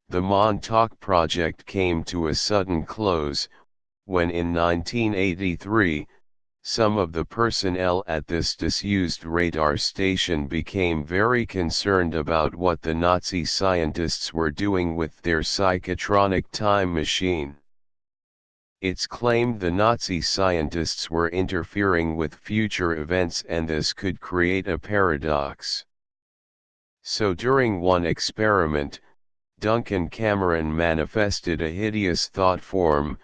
The Montauk project came to a sudden close, when in 1983, some of the personnel at this disused radar station became very concerned about what the Nazi scientists were doing with their psychotronic time machine. It's claimed the Nazi scientists were interfering with future events and this could create a paradox. So during one experiment, Duncan Cameron manifested a hideous thought form,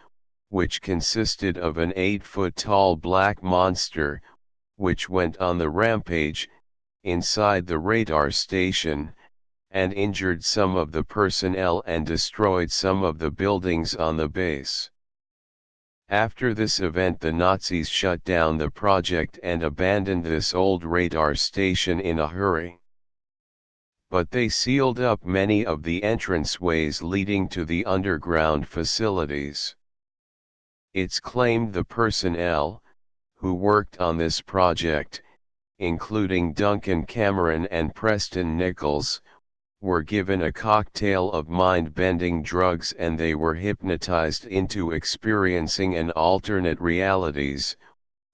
which consisted of an 8-foot-tall black monster, which went on the rampage, inside the radar station, and injured some of the personnel and destroyed some of the buildings on the base. After this event the Nazis shut down the project and abandoned this old radar station in a hurry. But they sealed up many of the entranceways leading to the underground facilities. It's claimed the personnel, who worked on this project, including Duncan Cameron and Preston Nichols, were given a cocktail of mind-bending drugs and they were hypnotized into experiencing an alternate realities,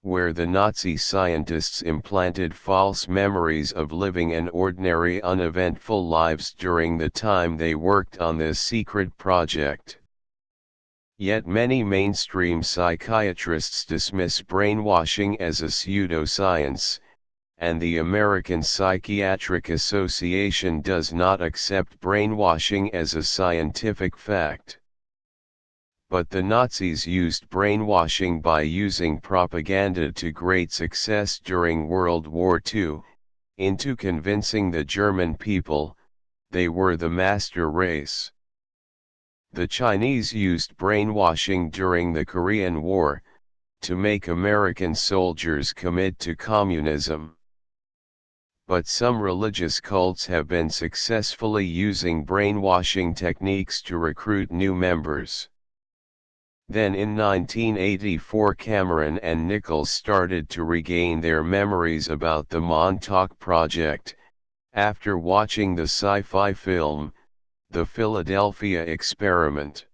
where the Nazi scientists implanted false memories of living an ordinary uneventful lives during the time they worked on this secret project. Yet many mainstream psychiatrists dismiss brainwashing as a pseudoscience, and the American Psychiatric Association does not accept brainwashing as a scientific fact. But the Nazis used brainwashing by using propaganda to great success during World War II, into convincing the German people, they were the master race. The Chinese used brainwashing during the Korean War, to make American soldiers commit to communism. But some religious cults have been successfully using brainwashing techniques to recruit new members. Then in 1984 Cameron and Nichols started to regain their memories about the Montauk Project, after watching the sci-fi film, The Philadelphia Experiment.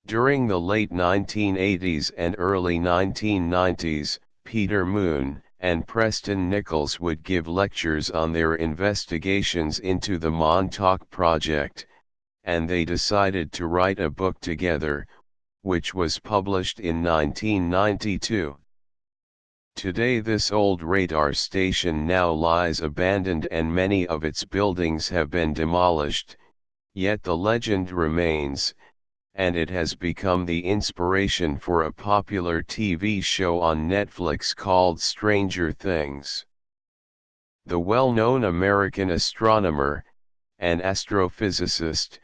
During the late 1980s and early 1990s, Peter Moon and Preston Nichols would give lectures on their investigations into the Montauk Project, and they decided to write a book together, which was published in 1992. Today this old radar station now lies abandoned and many of its buildings have been demolished, yet the legend remains, and it has become the inspiration for a popular TV show on Netflix called Stranger Things. The well-known American astronomer, and astrophysicist,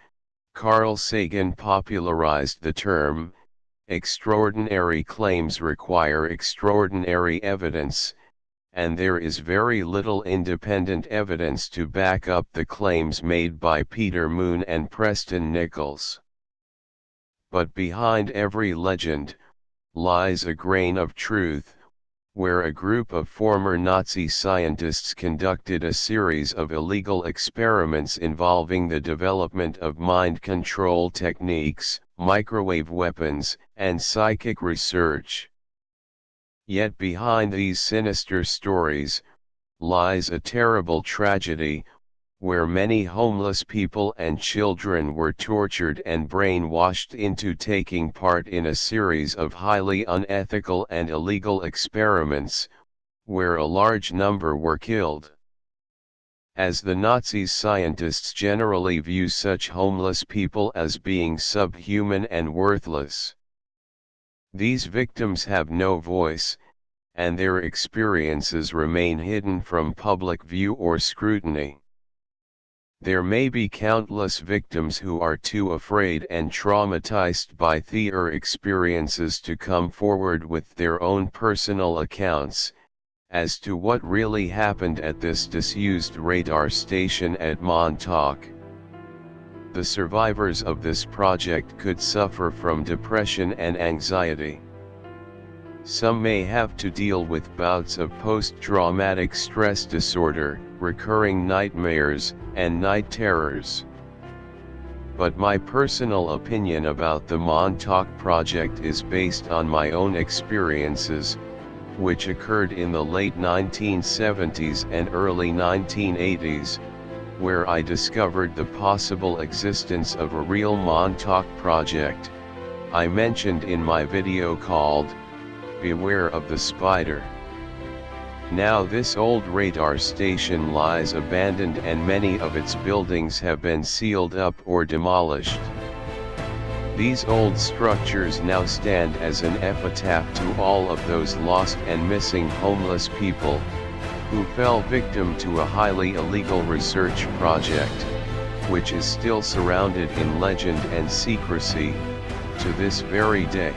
Carl Sagan popularized the term, extraordinary claims require extraordinary evidence, and there is very little independent evidence to back up the claims made by Peter Moon and Preston Nichols. But behind every legend, lies a grain of truth, where a group of former Nazi scientists conducted a series of illegal experiments involving the development of mind control techniques, microwave weapons, and psychic research. Yet behind these sinister stories, lies a terrible tragedy, where many homeless people and children were tortured and brainwashed into taking part in a series of highly unethical and illegal experiments, where a large number were killed. As the Nazi scientists generally view such homeless people as being subhuman and worthless. These victims have no voice, and their experiences remain hidden from public view or scrutiny. There may be countless victims who are too afraid and traumatized by their experiences to come forward with their own personal accounts, as to what really happened at this disused radar station at Montauk. The survivors of this project could suffer from depression and anxiety. Some may have to deal with bouts of post-traumatic stress disorder, recurring nightmares, and night terrors. But my personal opinion about the Montauk project is based on my own experiences, which occurred in the late 1970s and early 1980s, where I discovered the possible existence of a real Montauk project, I mentioned in my video called, "Beware of the Spider." Now this old radar station lies abandoned and many of its buildings have been sealed up or demolished. These old structures now stand as an epitaph to all of those lost and missing homeless people, who fell victim to a highly illegal research project, which is still surrounded in legend and secrecy, to this very day.